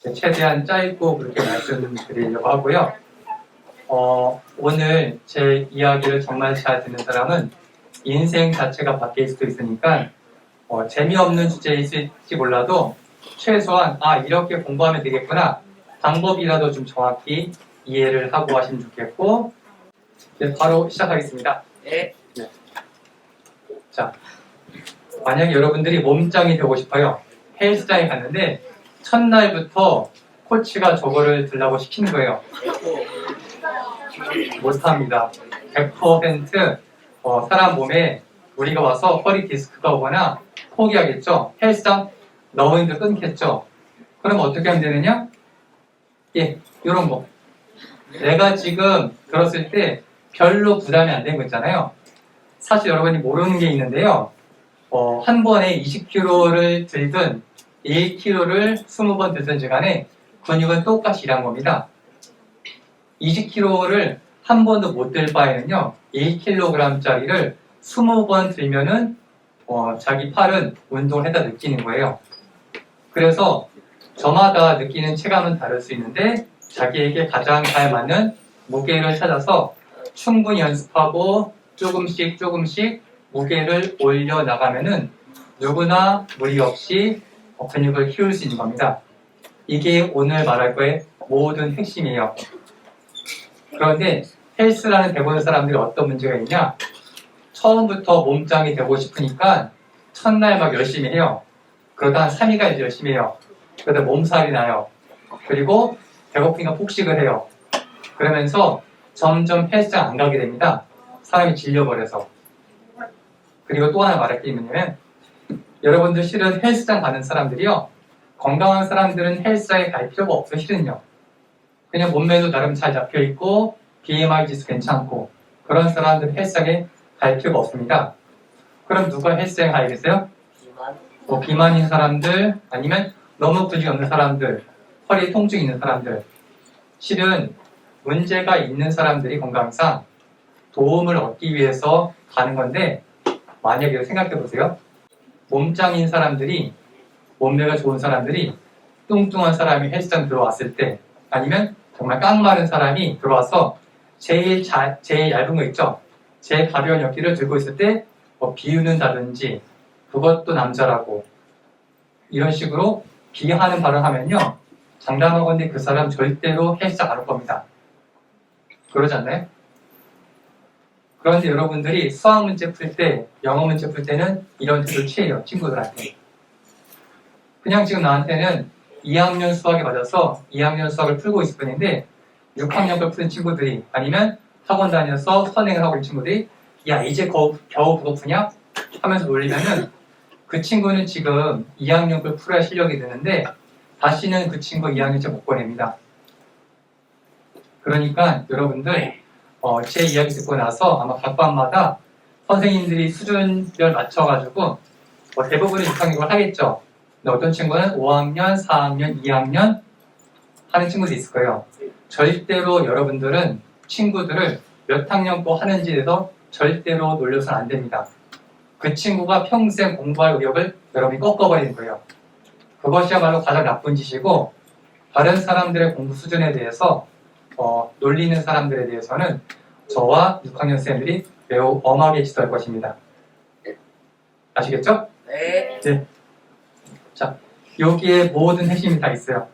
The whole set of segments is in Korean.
최대한 짧고 그렇게 말씀드리려고 하고요. 오늘 제 이야기를 정말 잘 듣는 사람은 인생 자체가 바뀔 수도 있으니까 재미없는 주제일지 몰라도 최소한 이렇게 공부하면 되겠구나 방법이라도 좀 정확히 이해를 하고 하시면 좋겠고, 바로 시작하겠습니다. 네. 자, 만약에 여러분들이 몸짱이 되고 싶어요. 헬스장에 갔는데 첫날부터 코치가 저거를 들라고 시키는 거예요. 못합니다. 100% 사람 몸에 우리가 와서 허리 디스크가 오거나 포기하겠죠. 헬스장 너무 힘들어 끊겠죠. 그럼 어떻게 하면 되느냐? 이런 거. 내가 지금 들었을 때 별로 부담이 안 되는 거 있잖아요. 사실 여러분이 모르는 게 있는데요. 한 번에 20kg를 들든 1kg를 20번 들든지 간에 근육은 똑같이 일한 겁니다. 20kg를 한 번도 못 들 바에는요, 1kg짜리를 20번 들면은 자기 팔은 운동을 했다 느끼는 거예요. 그래서 저마다 느끼는 체감은 다를 수 있는데 자기에게 가장 잘 맞는 무게를 찾아서 충분히 연습하고 조금씩 무게를 올려 나가면은 누구나 무리 없이 근육을 키울 수 있는 겁니다. 이게 오늘 말할 거의 모든 핵심이에요. 그런데 헬스라는 배우는 사람들이 어떤 문제가 있냐? 처음부터 몸짱이 되고 싶으니까 첫날 막 열심히 해요. 그러다 한 3일간 열심히 해요. 그러다 몸살이 나요. 그리고 배고프니까 폭식을 해요. 그러면서 점점 헬스장 안 가게 됩니다. 사람이 질려버려서. 그리고 또 하나 말할 게 뭐냐면, 여러분들 실은 헬스장 가는 사람들이요, 건강한 사람들은 헬스장에 갈 필요가 없어요. 실은요. 그냥 몸매도 나름 잘 잡혀있고 BMI 지수 괜찮고 그런 사람들은 헬스장에 갈 필요가 없습니다. 그럼 누가 헬스장에 가야겠어요? 비만인 사람들, 아니면 너무 근육이 없는 사람들, 허리 통증이 있는 사람들. 실은 문제가 있는 사람들이 건강상 도움을 얻기 위해서 가는 건데, 만약에 생각해 보세요. 몸짱인 사람들이, 몸매가 좋은 사람들이 뚱뚱한 사람이 헬스장 들어왔을 때, 아니면 정말 깡마른 사람이 들어와서 제일 얇은 거 있죠? 제일 가벼운 역기를 들고 있을 때 비웃는다든지, 그것도 남자라고 이런 식으로 비하하는 발언을 하면요, 장담하건대 그 사람 절대로 헬스장 안 올 겁니다. 그러지 않나요? 그런데 여러분들이 수학 문제 풀 때, 영어 문제 풀 때는 이런 태도를 취해요. 친구들한테. 그냥 지금 나한테는 2학년 수학에 맞아서 2학년 수학을 풀고 있을 뿐인데, 6학년 걸 푸는 친구들이, 아니면 학원 다녀서 선행을 하고 있는 친구들이 이제 겨우 그거 푸냐? 하면서 놀리면은 그 친구는 지금 2학년 걸 풀어야 실력이 되는데 다시는 그 친구 2학년째 못 보냅니다. 그러니까 여러분들 제 이야기 듣고 나서 아마 각 반마다 선생님들이 수준별 맞춰가지고 대부분의 6학년을 하겠죠. 근데 어떤 친구는 5학년, 4학년, 2학년 하는 친구도 있을 거예요. 절대로 여러분들은 친구들을 몇 학년 거 하는지에 대해서 절대로 놀려서는 안 됩니다. 그 친구가 평생 공부할 의욕을 여러분이 꺾어버리는 거예요. 그것이야말로 가장 나쁜 짓이고, 다른 사람들의 공부 수준에 대해서 놀리는 사람들에 대해서는 저와 6학년 쌤들이 매우 엄하게 지도할 것입니다. 아시겠죠? 네. 네. 자, 여기에 모든 핵심이 다 있어요.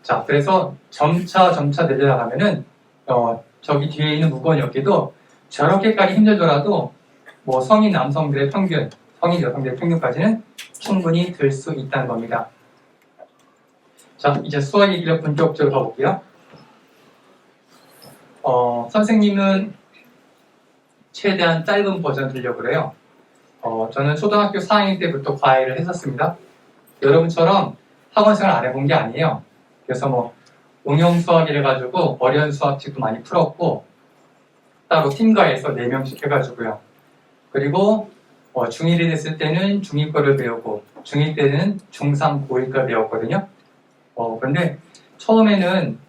자, 그래서 점차 늘려나가면은 저기 뒤에 있는 무거운 역기도 저렇게까지 힘들더라도 성인 남성들의 평균, 성인 여성들의 평균까지는 충분히 들 수 있다는 겁니다. 자, 이제 수학 얘기를 본격적으로 가볼게요. 선생님은 최대한 짧은 버전 들려고 그래요. 저는 초등학교 4학년 때부터 과외를 했었습니다. 여러분처럼 학원 생활 안 해본 게 아니에요. 그래서 응용 수학이라 가지고 어려운 수학책도 많이 풀었고, 따로 팀과에서 4명씩 해가지고요. 그리고 중1이 됐을 때는 중2 거를 배우고, 중2 때는 중3, 고1 걸 배웠거든요. 그런데 처음에는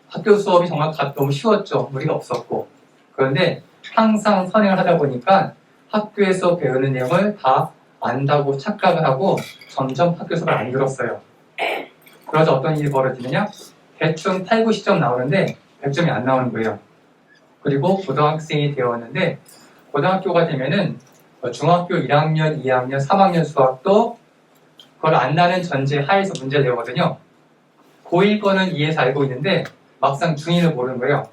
학교 수업이 정말 너무 쉬웠죠. 무리가 없었고. 그런데 항상 선행을 하다 보니까 학교에서 배우는 내용을 다 안다고 착각을 하고 점점 학교 수업을 안 들었어요. 그러자 어떤 일이 벌어지느냐? 대충 8, 90점 나오는데 100점이 안 나오는 거예요. 그리고 고등학생이 되었는데 고등학교가 되면은 중학교 1학년, 2학년, 3학년 수학도 그걸 안다는 전제 하에서 문제를 내거든요. 고1 거는 이해해서 알고 있는데 막상 중2는 모르는 거예요.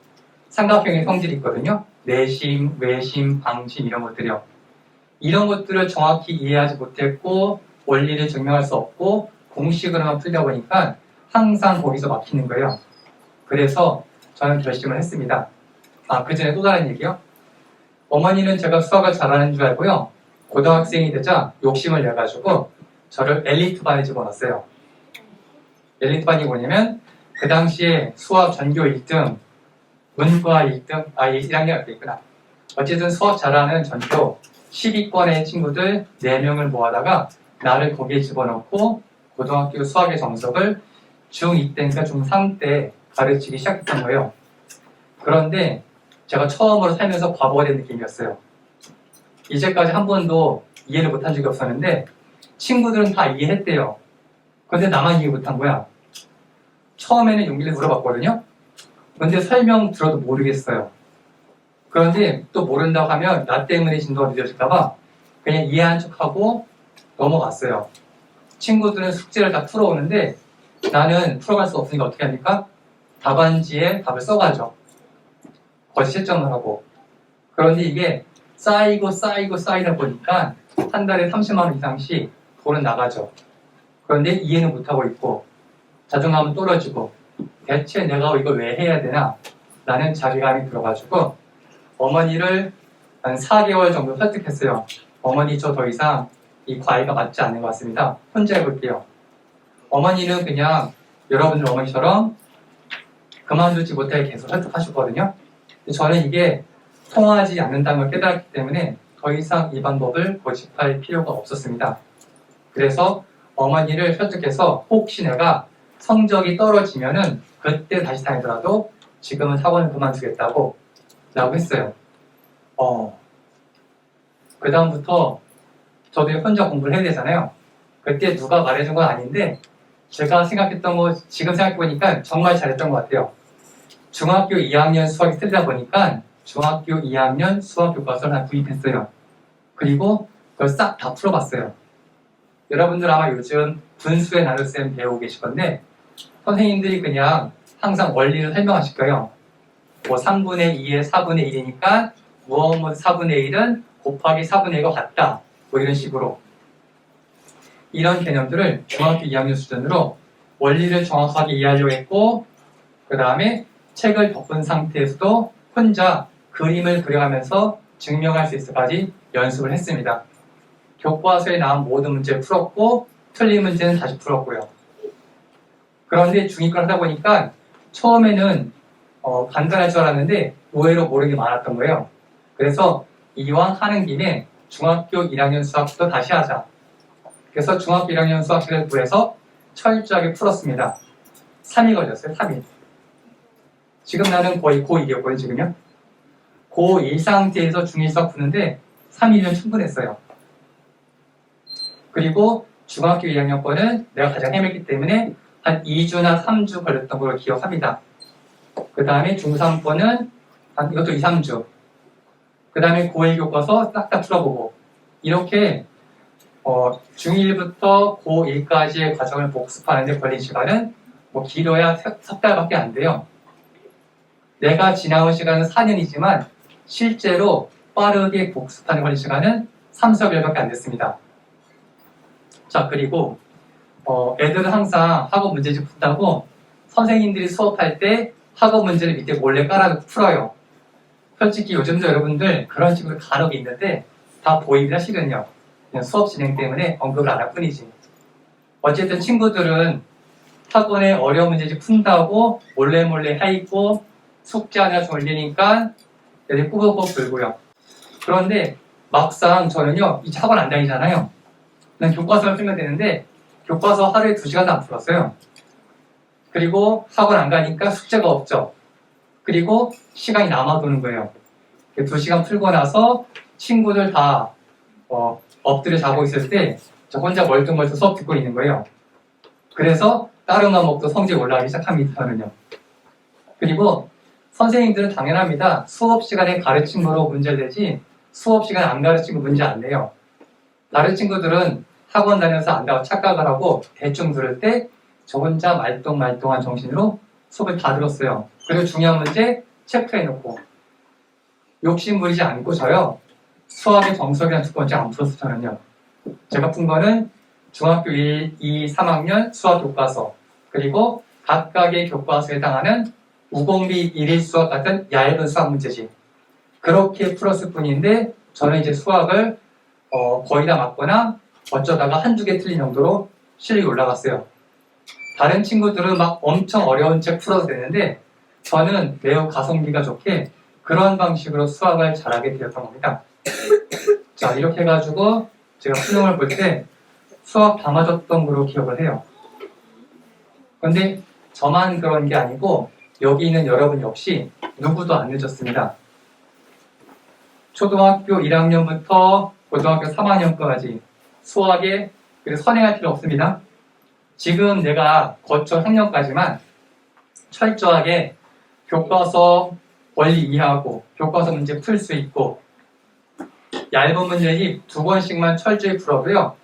삼각형의 성질이 있거든요. 내심, 외심, 방심 이런 것들이요. 이런 것들을 정확히 이해하지 못했고 원리를 증명할 수 없고 공식으로만 풀다 보니까 항상 거기서 막히는 거예요. 그래서 저는 결심을 했습니다. 그 전에 또 다른 얘기요. 어머니는 제가 수학을 잘하는 줄 알고요. 고등학생이 되자 욕심을 내가지고 저를 엘리트반에 집어넣었어요. 엘리트반이 뭐냐면 그 당시에 수학 전교 1등, 문과 1등, 1학년 앞에 있구나. 어쨌든 수학 잘하는 전교 10위권의 친구들 4명을 모아다가 나를 거기에 집어넣고 고등학교 수학의 정석을 중2 때니까 중3 때 가르치기 시작했던 거예요. 그런데 제가 처음으로 살면서 바보가 된 느낌이었어요. 이제까지 한 번도 이해를 못한 적이 없었는데 친구들은 다 이해했대요. 근데 나만 이해 못한 거야. 처음에는 용기를 물어봤거든요. 근데 설명 들어도 모르겠어요. 그런데 또 모른다고 하면 나 때문에 진도가 늦어질까봐 그냥 이해한 척하고 넘어갔어요. 친구들은 숙제를 다 풀어오는데 나는 풀어갈 수 없으니까 어떻게 합니까? 답안지에 답을 써가죠. 거짓 채점을 하고. 그런데 이게 쌓이다 보니까 한 달에 30만 원 이상씩 돈은 나가죠. 그런데 이해는 못하고 있고 자존감은 떨어지고 대체 내가 이걸 왜 해야 되나? 라는 자괴감이 들어가지고 어머니를 한 4개월 정도 설득했어요. 어머니 저 더 이상 이 과외가 맞지 않는 것 같습니다. 혼자 해볼게요. 어머니는 그냥 여러분들 어머니처럼 그만두지 못하게 계속 설득하셨거든요. 저는 이게 통하지 않는다는 걸 깨달았기 때문에 더 이상 이 방법을 고집할 필요가 없었습니다. 그래서 어머니를 설득해서 혹시 내가 성적이 떨어지면은 그때 다시 다니더라도 지금은 학원을 그만두겠다고 라고 했어요. 그 다음부터 저도 혼자 공부를 해야 되잖아요. 그때 누가 말해준 건 아닌데 제가 생각했던 거 지금 생각해보니까 정말 잘했던 것 같아요. 중학교 2학년 수학이 틀리다 보니까 중학교 2학년 수학 교과서를 하나 구입했어요. 그리고 그걸 싹 다 풀어봤어요. 여러분들 아마 요즘 분수의 나눗셈 배우고 계실 건데 선생님들이 그냥 항상 원리를 설명하실 거예요. 뭐 3분의 2에 4분의 1이니까 무엇 4분의 1은 곱하기 4분의 1과 같다. 뭐 이런 식으로. 이런 개념들을 중학교 2학년 수준으로 원리를 정확하게 이해하려고 했고 그 다음에 책을 덮은 상태에서도 혼자 그림을 그려가면서 증명할 수 있을까지 연습을 했습니다. 교과서에 나온 모든 문제를 풀었고 틀린 문제는 다시 풀었고요. 그런데 중2걸 하다 보니까 처음에는 간단할 줄 알았는데 의외로 모르는 게 많았던 거예요. 그래서 이왕 하는 김에 중학교 1학년 수학도 다시 하자. 그래서 중학교 1학년 수학식을 구해서 철저하게 풀었습니다. 3일 걸렸어요. 3일. 지금 나는 거의 고1이었거든요. 지금요. 고1 상태에서 중1 수학 푸는데 3일이면 충분했어요. 그리고 중학교 2학년 거는 내가 가장 헤맸기 때문에 한 2주나 3주 걸렸던 걸 기억합니다. 그 다음에 중3 거는 한 이것도 2, 3주. 그 다음에 고1 교과서 싹 다 풀어보고 이렇게 중1부터 고1까지의 과정을 복습하는데 걸린 시간은 뭐 길어야 석 달밖에 안 돼요. 내가 지나온 시간은 4년이지만 실제로 빠르게 복습하는 걸린 시간은 3, 4개월밖에 안 됐습니다. 자, 그리고 애들은 항상 학업 문제집 푼다고 선생님들이 수업할 때 학업 문제를 밑에 몰래 깔아놓고 풀어요. 솔직히 요즘도 여러분들 그런 식으로 간혹 있는데 다 보입니다, 실은요. 그냥 수업 진행 때문에 언급을 안 할 뿐이지. 어쨌든 친구들은 학원에 어려운 문제집 푼다고 몰래 하이고 숙제 하나 졸리니까 애들 꾸벅꾸벅 들고요. 그런데 막상 저는요, 이제 학원 안 다니잖아요. 그냥 교과서를 풀면 되는데 교과서 하루에 2시간도 안 풀었어요. 그리고 학원 안 가니까 숙제가 없죠. 그리고 시간이 남아도는 거예요. 2시간 풀고 나서 친구들 다 엎드려 자고 있을 때 저 혼자 멀뚱멀뚱 수업 듣고 있는 거예요. 그래서 다른 과목도 성적이 올라가기 시작합니다. 저는요. 그리고 선생님들은 당연합니다. 수업 시간에 가르친 거로 문제를 내지 수업 시간에 안 가르친 거 문제 안 내요. 다른 친구들은 학원 다녀서 안다고 착각을 하고 대충 들을 때 저 혼자 말똥말똥한 정신으로 수업을 다 들었어요. 그리고 중요한 문제 체크해놓고 욕심 부리지 않고 저요. 수학의 정석이란 두 번째 안 풀었어요. 저는요. 제가 푼 거는 중학교 1, 2, 3학년 수학 교과서 그리고 각각의 교과서에 해당하는 우공비 1일 수학 같은 얇은 수학 문제집 그렇게 풀었을 뿐인데 저는 이제 수학을 거의 다 맞거나 어쩌다가 한두 개 틀린 정도로 실력이 올라갔어요. 다른 친구들은 막 엄청 어려운 책 풀어도 되는데 저는 매우 가성비가 좋게 그런 방식으로 수학을 잘하게 되었던 겁니다. 자, 이렇게 해가지고 제가 수능을 볼 때 수학 다 맞았던 걸로 기억을 해요. 근데 저만 그런 게 아니고 여기 있는 여러분 역시 누구도 안 늦었습니다. 초등학교 1학년부터 고등학교 3학년까지 수학에 선행할 필요 없습니다. 지금 내가 거쳐 학년까지만 철저하게 교과서 원리 이해하고 교과서 문제 풀 수 있고 얇은 문제집 2번씩만 철저히 풀어도요.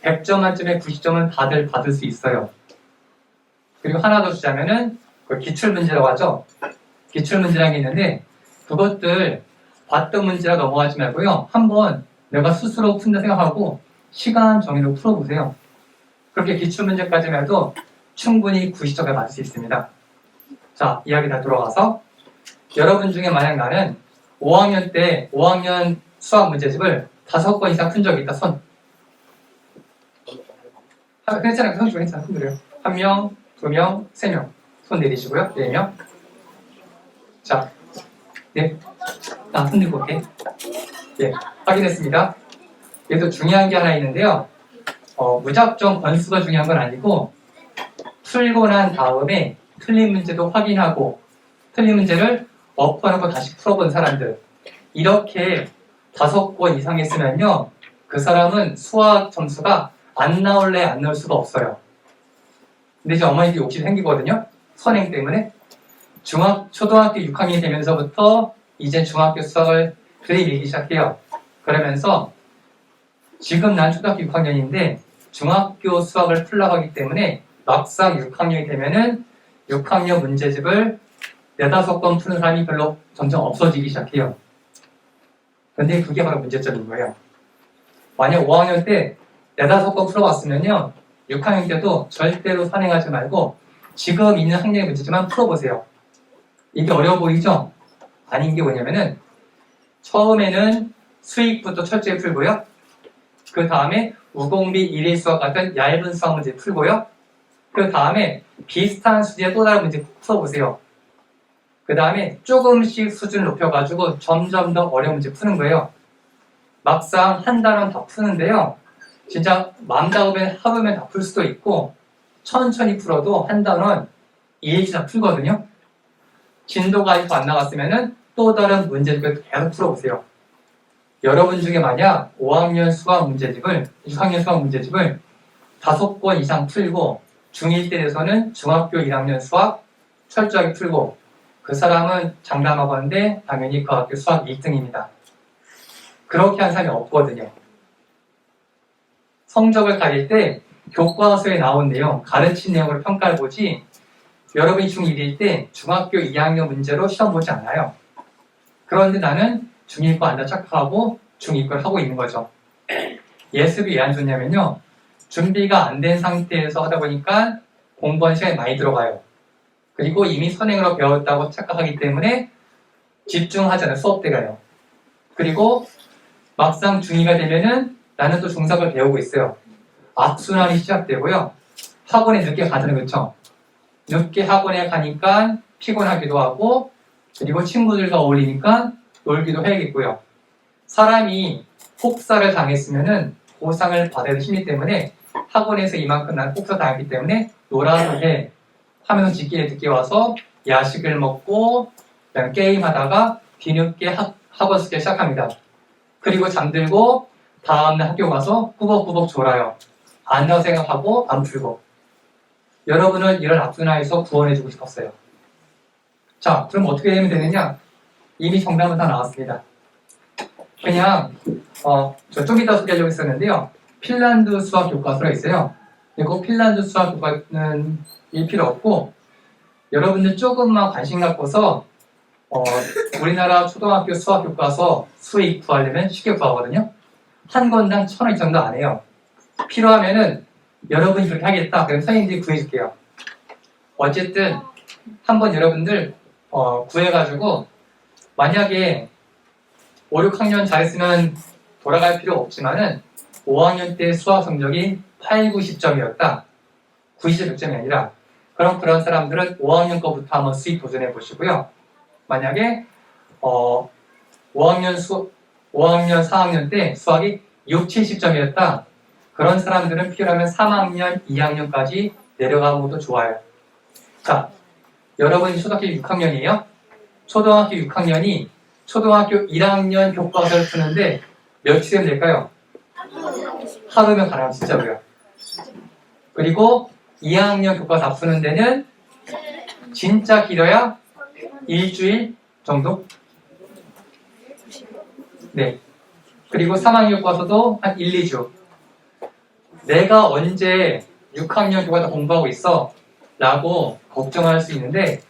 100점 만점에 90점은 다들 받을 수 있어요. 그리고 하나 더 주자면은 기출문제라고 하죠. 기출문제라는 게 있는데 그것들 봤던 문제라 넘어가지 말고요. 한번 내가 스스로 푼다 생각하고 시간 정해놓고 풀어보세요. 그렇게 기출문제까지만 해도 충분히 90점을 받을 수 있습니다. 자, 이야기 다 돌아가서 여러분 중에 만약 나는 5학년 때 5학년 수학 문제집을 5권 이상 푼 적이 있다. 손. 괜찮아요. 손 중에 괜찮아요. 손 들어요. 1명, 2명, 3명. 손 내리시고요. 4명. 자, 네. 손 들고 올게. 예, 확인했습니다. 그래서 중요한 게 하나 있는데요. 무작정 번수가 중요한 건 아니고 풀고 난 다음에 틀린 문제도 확인하고 틀린 문제를 엎어놓고 다시 풀어본 사람들 이렇게 5권 이상 했으면요. 그 사람은 수학 점수가 안 나올래 안 나올 수가 없어요. 근데 이제 어머니들이 욕심이 생기거든요. 선행 때문에. 초등학교 6학년이 되면서부터 이제 중학교 수학을 들이밀기 시작해요. 그러면서 지금 난 초등학교 6학년인데 중학교 수학을 풀려고 하기 때문에 막상 6학년이 되면은 6학년 문제집을 4-5권 푸는 사람이 별로 점점 없어지기 시작해요. 근데 그게 바로 문제점인 거예요. 만약 5학년 때 4-5권 풀어봤으면요. 6학년 때도 절대로 선행하지 말고 지금 있는 학년의 문제지만 풀어보세요. 이게 어려워 보이죠? 아닌 게 뭐냐면은 처음에는 수익부터 철저히 풀고요. 그 다음에 우공비 1일 수학 같은 얇은 수학 문제 풀고요. 그 다음에 비슷한 수준의 또 다른 문제 풀어보세요. 그 다음에 조금씩 수준을 높여가지고 점점 더 어려운 문제 푸는 거예요. 막상 한 달은 다 푸는데요. 진짜 마음 잡으면 하루면 다 풀 수도 있고 천천히 풀어도 한 달은 2일치 다 풀거든요. 진도가 아직 안 나갔으면은 또 다른 문제집을 계속 풀어보세요. 여러분 중에 만약 5학년 수학 문제집을 6학년 수학 문제집을 5권 이상 풀고 중1 때 돼서는 중학교 1학년 수학 철저하게 풀고 그 사람은 장담하건대 당연히 그 학교 수학 1등입니다. 그렇게 한 사람이 없거든요. 성적을 가릴 때 교과서에 나온 내용, 가르친 내용을 평가를 보지 여러분이 중1일 때 중학교 2학년 문제로 시험 보지 않아요. 그런데 나는 중1 거 안다 착각하고 중2 걸 하고 있는 거죠. 예습이 왜 안 좋냐면요. 준비가 안 된 상태에서 하다 보니까 공부하는 시간이 많이 들어가요. 그리고 이미 선행으로 배웠다고 착각하기 때문에 집중하잖아요. 수업 때 가요. 그리고 막상 중2가 되면은 나는 또 중사를 배우고 있어요. 악순환이 시작되고요. 학원에 늦게 가잖아요. 그렇죠? 늦게 학원에 가니까 피곤하기도 하고 그리고 친구들과 어울리니까 놀기도 해야겠고요. 사람이 폭사를 당했으면은 보상을 받아야 힘이 때문에 학원에서 이만큼 난 폭사 당했기 때문에 놀아도 해 하면서 늦게 와서 야식을 먹고 그냥 게임하다가 뒤늦게 학원 숙제 시작합니다. 그리고 잠들고 다음날 학교 가서 꾸벅꾸벅 졸아요. 안다고 생각하고 안 풀고 여러분을 이런 앞둔화에서 구원해주고 싶었어요. 자, 그럼 어떻게 하면 되느냐? 이미 정답은 다 나왔습니다. 그냥 저 좀 이따 소개하려고 했었는데요. 핀란드 수학 교과서가 있어요. 그리고 핀란드 수학 교과는 이 필요 없고 여러분들 조금만 관심 갖고서 우리나라 초등학교 수학 교과서 수익 구하려면 쉽게 구하거든요. 한 권당 1,000원 정도 안 해요. 필요하면은 여러분이 그렇게 하겠다. 그럼 선생님들이 구해줄게요. 어쨌든 한번 여러분들 구해가지고 만약에 5, 6학년 잘했으면 돌아갈 필요 없지만은 5학년 때 수학 성적이 8, 90점이었다. 90점 100점이 아니라 그럼 그런 사람들은 5학년 거부터 한번 수익 도전해 보시고요. 만약에 5학년, 4학년 때 수학이 6, 70점이었다. 그런 사람들은 필요하면 3학년, 2학년까지 내려가는 것도 좋아요. 자, 여러분이 초등학교 6학년이에요? 초등학교 6학년이 초등학교 1학년 교과서를 푸는데 며칠이면 될까요? 하루면 가능하면 진짜로요. 그리고 2학년 교과서 푸는 데는 진짜 길어야 일주일 정도? 네. 그리고 3학년 교과서도 한 1, 2주. 내가 언제 6학년 교과서 공부하고 있어? 라고 걱정할 수 있는데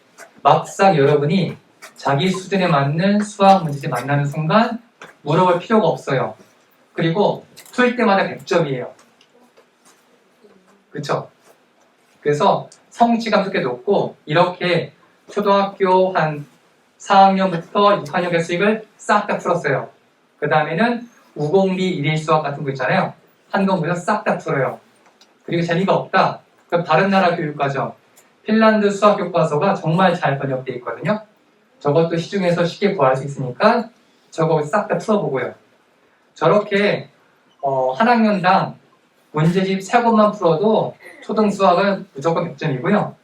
막상 여러분이 자기 수준에 맞는 수학 문제를 만나는 순간 물어볼 필요가 없어요. 그리고 풀 때마다 100점이에요. 그쵸? 그래서 성취감도 꽤 높고 이렇게 초등학교 한 4학년부터 6학년의 수익을 싹 다 풀었어요. 그 다음에는 우공비 일일 수학 같은 거 있잖아요. 한 공부에서 싹 다 풀어요. 그리고 재미가 없다. 그럼 다른 나라 교육과정 핀란드 수학 교과서가 정말 잘 번역되어 있거든요. 저것도 시중에서 쉽게 구할 수 있으니까 저거 싹 다 풀어보고요. 저렇게 한 학년당 문제집 3권만 풀어도 초등 수학은 무조건 100점이고요.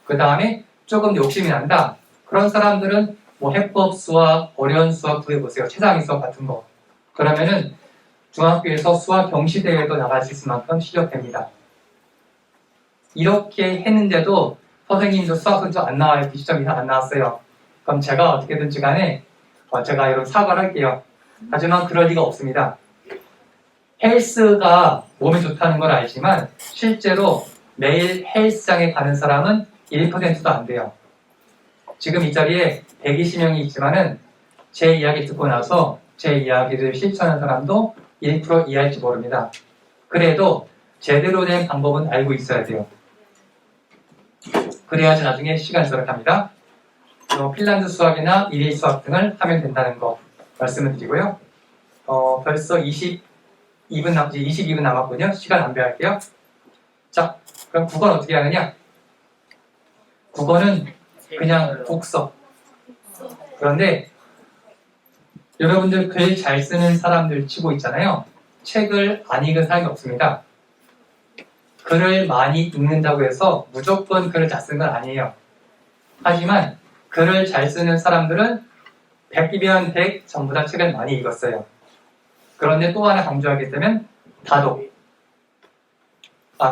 그 다음에 조금 욕심이 난다. 그런 사람들은 뭐 해법 수학, 어려운 수학 구해보세요. 최상위 수학 같은 거. 그러면은 중학교에서 수학 경시대회도 나갈 수 있을 만큼 실력됩니다. 이렇게 했는데도 선생님도 수학 성적 안 나와요. 90점 이상 안 나왔어요. 그럼 제가 어떻게든지 간에 제가 이런 사과를 할게요. 하지만 그럴 리가 없습니다. 헬스가 몸에 좋다는 걸 알지만 실제로 매일 헬스장에 가는 사람은 1%도 안 돼요. 지금 이 자리에 120명이 있지만은 제 이야기 듣고 나서 제 이야기를 실천하는 사람도 1% 이하일지 모릅니다. 그래도 제대로 된 방법은 알고 있어야 돼요. 그래야지 나중에 시간이 절약합니다. 핀란드 수학이나 일일 수학 등을 하면 된다는 거 말씀을 드리고요. 벌써 22분 남았군요. 시간 낭비할게요. 자, 그럼 국어는 어떻게 하느냐? 국어는 그냥 독서. 그런데 여러분들 글 잘 쓰는 사람들 치고 있잖아요. 책을 안 읽은 사람이 없습니다. 글을 많이 읽는다고 해서 무조건 글을 잘 쓰는 건 아니에요. 하지만 글을 잘 쓰는 사람들은 100이면 100 전부 다 책을 많이 읽었어요. 그런데 또 하나 강조하겠다면 다독.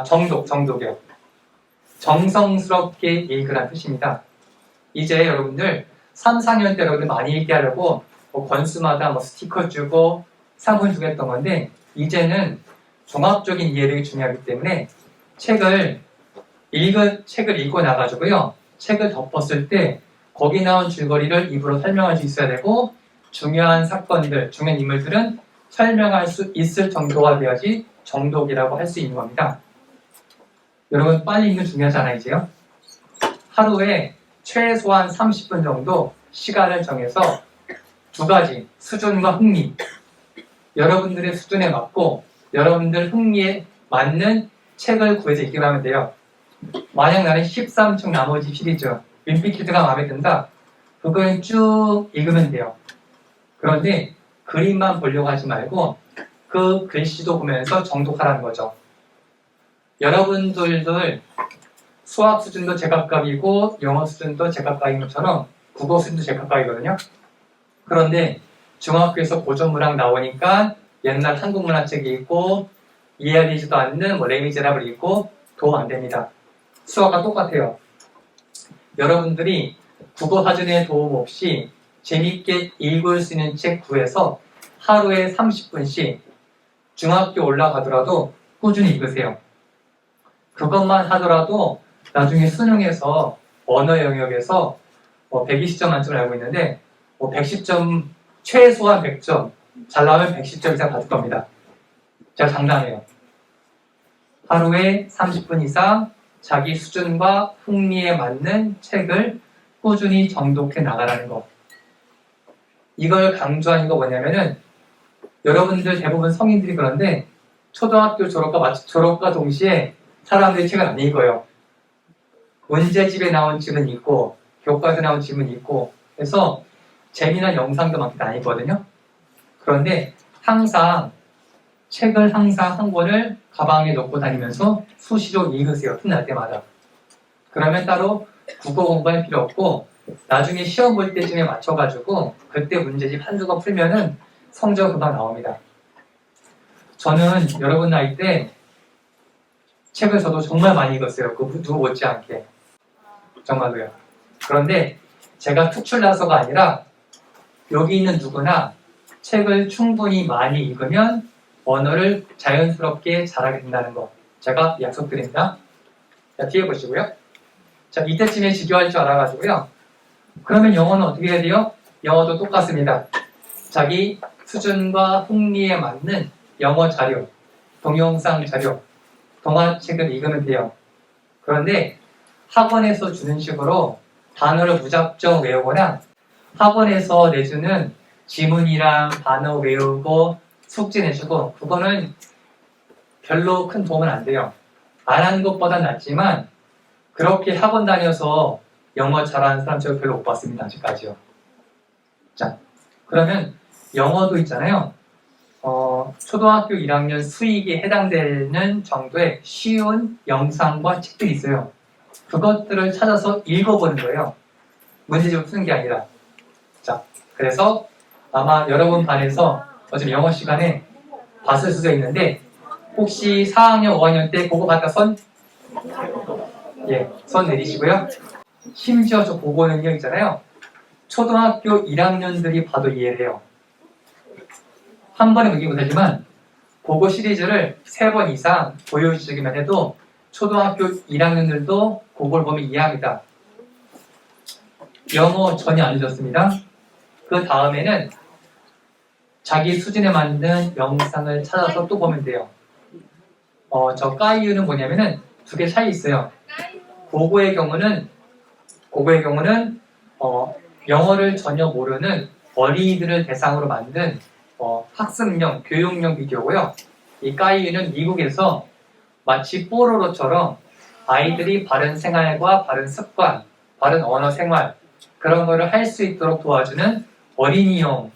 정독이요. 정성스럽게 읽으라는 뜻입니다. 이제 여러분들 3, 4년 때 여러분들 많이 읽게 하려고 권수마다 스티커 주고 상품 주고 했던 건데 이제는 종합적인 이해력이 중요하기 때문에 책을 읽고 나가지고요. 책을 덮었을 때 거기 나온 줄거리를 입으로 설명할 수 있어야 되고 중요한 사건들, 중요한 인물들은 설명할 수 있을 정도가 돼야지 정독이라고 할 수 있는 겁니다. 여러분 빨리 읽는 게 중요하잖아요. 이제요. 하루에 최소한 30분 정도 시간을 정해서 2가지 수준과 흥미 여러분들의 수준에 맞고 여러분들 흥미에 맞는 책을 구해서 읽기로 하면 돼요. 만약 나는 13층 나머지 시리즈 윈피키드가 마음에 든다. 그걸 쭉 읽으면 돼요. 그런데 그림만 보려고 하지 말고 그 글씨도 보면서 정독하라는 거죠. 여러분들 수학 수준도 제각각이고 영어 수준도 제각각인 것처럼 국어 수준도 제각각이거든요. 그런데 중학교에서 고전문학 나오니까 옛날 한국문학 책이 있고 이해하지도 않는 레미제라블이 있고 도움 안 됩니다. 수학과 똑같아요. 여러분들이 국어 사전의 도움 없이 재밌게 읽을 수 있는 책 구해서 하루에 30분씩 중학교 올라가더라도 꾸준히 읽으세요. 그것만 하더라도 나중에 수능에서 언어 영역에서 120점 만점을 알고 있는데 110점, 최소한 100점, 잘 나오면 110점 이상 받을 겁니다. 제가 장담해요. 하루에 30분 이상 자기 수준과 흥미에 맞는 책을 꾸준히 정독해 나가라는 거. 이걸 강조하는 거 뭐냐면은 여러분들 대부분 성인들이 그런데 초등학교 졸업과 동시에 사람들이 책을 안 읽어요. 문제집에 나온 책은 읽고 교과서에 나온 책은 읽고 그래서 재미난 영상도 많게 다니거든요. 그런데 항상 책을 항상 한 권을 가방에 넣고 다니면서 수시로 읽으세요. 틈날 때마다. 그러면 따로 국어 공부할 필요 없고 나중에 시험 볼 때쯤에 맞춰가지고 그때 문제집 한두 권 풀면은 성적 금방 나옵니다. 저는 여러분 나이 때 책을 저도 정말 많이 읽었어요. 그 누구 못지않게. 정말로요. 그런데 제가 특출나서가 아니라 여기 있는 누구나 책을 충분히 많이 읽으면 언어를 자연스럽게 잘하게 된다는 거 제가 약속드립니다. 자, 뒤에 보시고요. 자, 이때쯤에 지겨할 줄 알아가지고요. 그러면 영어는 어떻게 해야 돼요? 영어도 똑같습니다. 자기 수준과 흥미에 맞는 영어 자료, 동영상 자료, 동화책을 읽으면 돼요. 그런데 학원에서 주는 식으로 단어를 무작정 외우거나 학원에서 내주는 지문이랑 단어 외우고 숙제 내주고 그거는 별로 큰 도움은 안 돼요. 안 하는 것보단 낫지만 그렇게 학원 다녀서 영어 잘하는 사람 제가 별로 못 봤습니다. 아직까지요. 자, 그러면 영어도 있잖아요. 초등학교 1학년 수익에 해당되는 정도의 쉬운 영상과 책들이 있어요. 그것들을 찾아서 읽어보는 거예요. 문제집을 푸는 게 아니라. 자, 그래서 아마 여러분 반에서 어차피 영어 시간에 봤을 수도 있는데 혹시 4학년, 5학년 때 그거 봤다 손 내리시고요. 심지어 저 그거는요 있잖아요. 초등학교 1학년들이 봐도 이해를 해요. 한 번에 보기 못하지만 그거 시리즈를 3번 이상 보여주기만 해도 초등학교 1학년들도 그걸 보면 이해합니다. 영어 전혀 안 늦었습니다. 그 다음에는 자기 수준에 맞는 영상을 찾아서 또 보면 돼요. 저 까이유는 뭐냐면은 두 개 차이 있어요. 고고의 경우는 영어를 전혀 모르는 어린이들을 대상으로 만든 학습용, 교육용 비디오고요. 이 까이유는 미국에서 마치 뽀로로처럼 아이들이 바른 생활과 바른 습관, 바른 언어 생활 그런 거를 할 수 있도록 도와주는 어린이용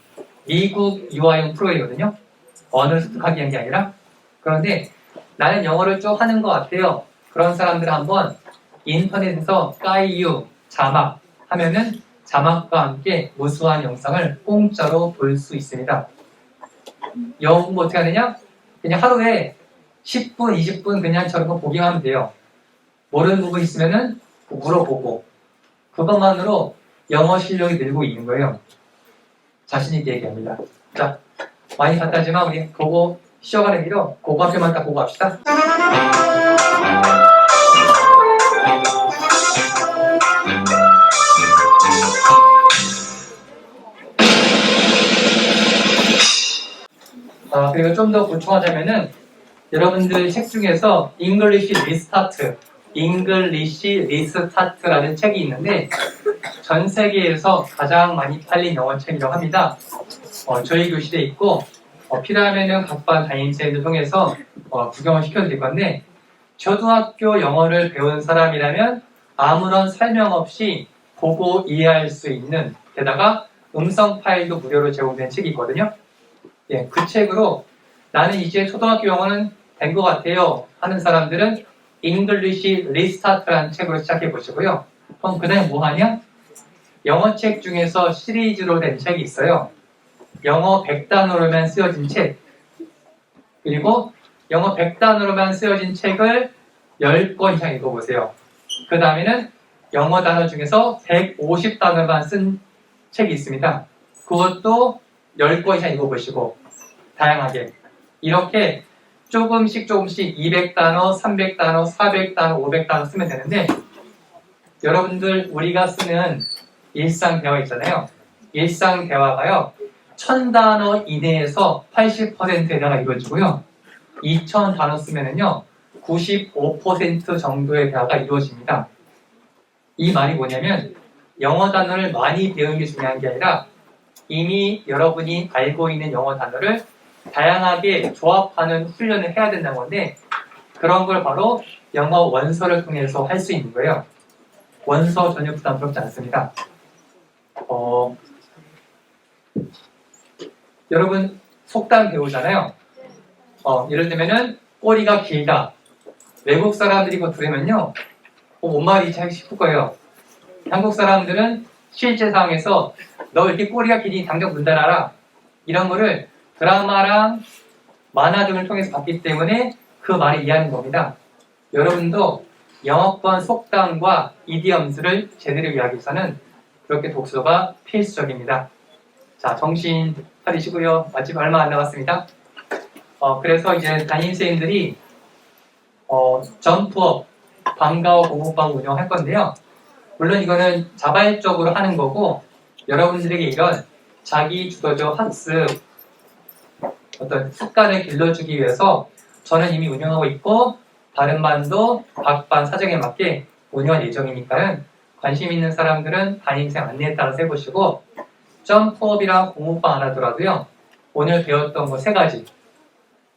미국 유아용 프로그램이거든요. 언어를 습득하기 위한 게 아니라. 그런데 나는 영어를 좀 하는 것 같아요. 그런 사람들은 한번 인터넷에서 까이유 자막 하면은 자막과 함께 무수한 영상을 공짜로 볼 수 있습니다. 영어 공부 어떻게 하느냐? 그냥 하루에 10분, 20분 그냥 저런 거 보기만 하면 돼요. 모르는 부분 있으면은 물어보고 그것만으로 영어 실력이 늘고 있는 거예요. 자신 있게 얘기합니다. 자, 많이 갔다지만 우리 그거 쉬어가는 길로 그거 앞에만 딱 보고 합시다. 그리고 좀 더 보충하자면은 여러분들 책 중에서 English Restart라는 책이 있는데 전 세계에서 가장 많이 팔린 영어 책이라고 합니다. 저희 교실에 있고 필요하면은 각 반 담임쌤을 통해서 구경을 시켜드릴 건데 초등학교 영어를 배운 사람이라면 아무런 설명 없이 보고 이해할 수 있는 게다가 음성 파일도 무료로 제공된 책이 있거든요. 예, 그 책으로 나는 이제 초등학교 영어는 된 것 같아요 하는 사람들은 English Restart라는 책으로 시작해 보시고요. 그럼 그 다음에 뭐 하냐? 영어 책 중에서 시리즈로 된 책이 있어요. 영어 100단어로만 쓰여진 책. 그리고 영어 100단어로만 쓰여진 책을 10권 이상 읽어보세요. 그 다음에는 영어 단어 중에서 150단어만 쓴 책이 있습니다. 그것도 10권 이상 읽어보시고 다양하게 이렇게 조금씩 200단어, 300단어, 400단어, 500단어 쓰면 되는데 여러분들 우리가 쓰는 일상 대화 있잖아요. 일상 대화가요. 1000단어 이내에서 80%의 대화가 이루어지고요. 2000단어 쓰면은요. 95% 정도의 대화가 이루어집니다. 이 말이 뭐냐면 영어 단어를 많이 배우는 게 중요한 게 아니라 이미 여러분이 알고 있는 영어 단어를 다양하게 조합하는 훈련을 해야 된다는 건데 그런 걸 바로 영어 원서를 통해서 할 수 있는 거예요. 원서 전혀 부담스럽지 않습니다. 여러분 속담 배우잖아요. 예를 들면은 꼬리가 길다. 외국 사람들이 그거 들으면요. 뭔 말인지 하기 싶을 거예요. 한국 사람들은 실제 상황에서 너 이렇게 꼬리가 길니 당장 문 닫아라. 이런 거를 드라마랑 만화 등을 통해서 봤기 때문에 그 말을 이해하는 겁니다. 여러분도 영어권 속담과 이디엄스를 제대로 이해하기 위해서는 그렇게 독서가 필수적입니다. 자, 정신 차리시고요. 마침 얼마 안 남았습니다. 그래서 이제 담임선생님들이 점프업, 방과후 공부방 운영할 건데요. 물론 이거는 자발적으로 하는 거고 여러분들에게 이런 자기 주도적 학습 어떤 습관을 길러주기 위해서 저는 이미 운영하고 있고 다른 반도 각 반 사정에 맞게 운영할 예정이니까요. 관심 있는 사람들은 담임생 안내에 따라서 해보시고 점프업이랑 공부방 안 하더라도요. 오늘 배웠던 거 3가지.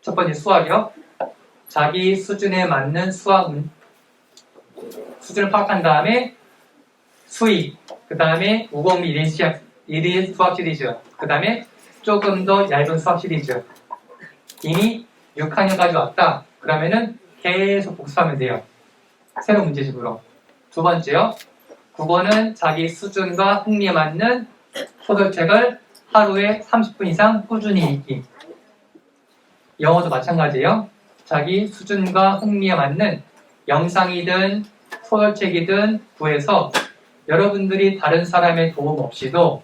첫 번째 수학이요. 자기 수준에 맞는 수학 수준을 파악한 다음에 수익, 그 다음에 우공미 1일 수학 시리즈, 그 다음에 조금 더 얇은 수학 시리즈. 이미 6학년까지 왔다. 그러면은 계속 복습하면 돼요. 새로운 문제집으로. 두 번째요. 국어는 자기 수준과 흥미에 맞는 소설책을 하루에 30분 이상 꾸준히 읽기. 영어도 마찬가지예요. 자기 수준과 흥미에 맞는 영상이든 소설책이든 구해서 여러분들이 다른 사람의 도움 없이도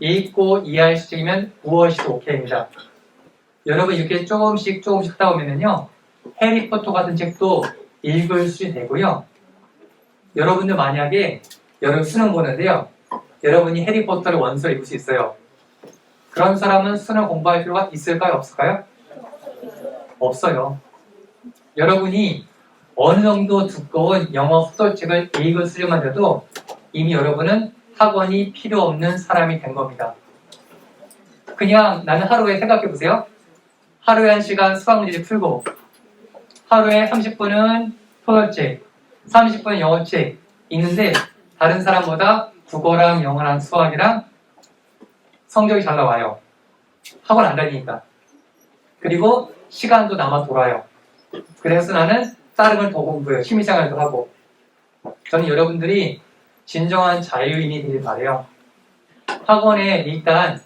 읽고 이해할 수 있으면 무엇이도 오케이입니다. 여러분 이렇게 조금씩 하다 보면은요. 해리포터 같은 책도 읽을 수 되고요. 여러분들 만약에 여러분 수능 보는데요. 여러분이 해리포터를 원서를 읽을 수 있어요. 그런 사람은 수능 공부할 필요가 있을까요? 없을까요? 없어요. 여러분이 어느 정도 두꺼운 영어 소설책을 읽을 수준만 돼도 이미 여러분은 학원이 필요 없는 사람이 된 겁니다. 그냥 나는 하루에 생각해 보세요. 하루에 1시간 수학 문제를 풀고 하루에 30분은 소설책, 30분은 영어책 읽는데 다른 사람보다 국어랑 영어랑 수학이랑 성적이 잘 나와요. 학원 안 다니니까. 그리고 시간도 남아 돌아요. 그래서 나는 다른 걸 더 공부해요. 취미생활도 하고. 저는 여러분들이 진정한 자유인이 되길 바래요. 학원에 일단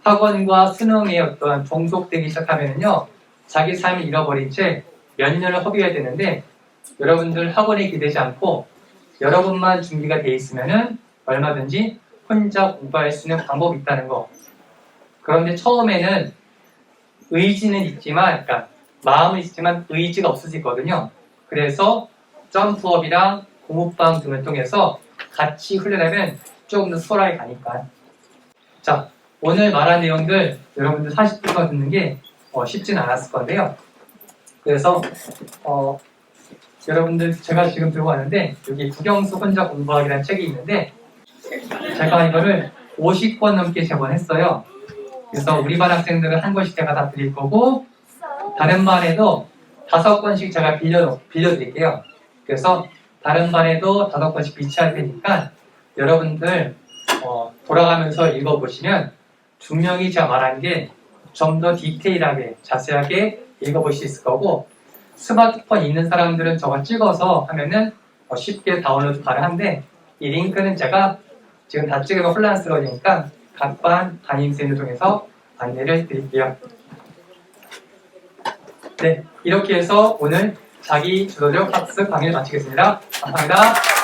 학원과 수능에 어떤 종속되기 시작하면요. 자기 삶을 잃어버린 채 몇 년을 허비해야 되는데 여러분들 학원에 기대지 않고 여러분만 준비가 돼 있으면은 얼마든지 혼자 공부할 수 있는 방법이 있다는 거. 그런데 처음에는 의지는 있지만, 그러니까 마음은 있지만 의지가 없을 수 있거든요. 그래서 점프업이랑 공부방 등을 통해서 같이 훈련하면 조금 더 수월하게 가니까. 자, 오늘 말한 내용들 여러분들 40분간 듣는 게 쉽지는 않았을 건데요. 그래서 여러분들 제가 지금 들고 왔는데 여기 국영수 혼자 공부하기라는 책이 있는데 제가 이거를 50권 넘게 제본했어요. 그래서 우리 반 학생들은 한 권씩 제가 다 드릴 거고 다른 반에도 5권씩 제가 빌려드릴게요. 그래서 다른 반에도 5권씩 비치할 테니까 여러분들 돌아가면서 읽어보시면 분명히 제가 말한 게 좀 더 디테일하게 자세하게 읽어볼 수 있을 거고 스마트폰 있는 사람들은 저거 찍어서 하면은 쉽게 다운로드 가능한데 이 링크는 제가 지금 다 찍으면 혼란스러우니까 각 반 담임쌤을 통해서 안내를 드릴게요. 네, 이렇게 해서 오늘 자기 주도적 학습 강의를 마치겠습니다. 감사합니다.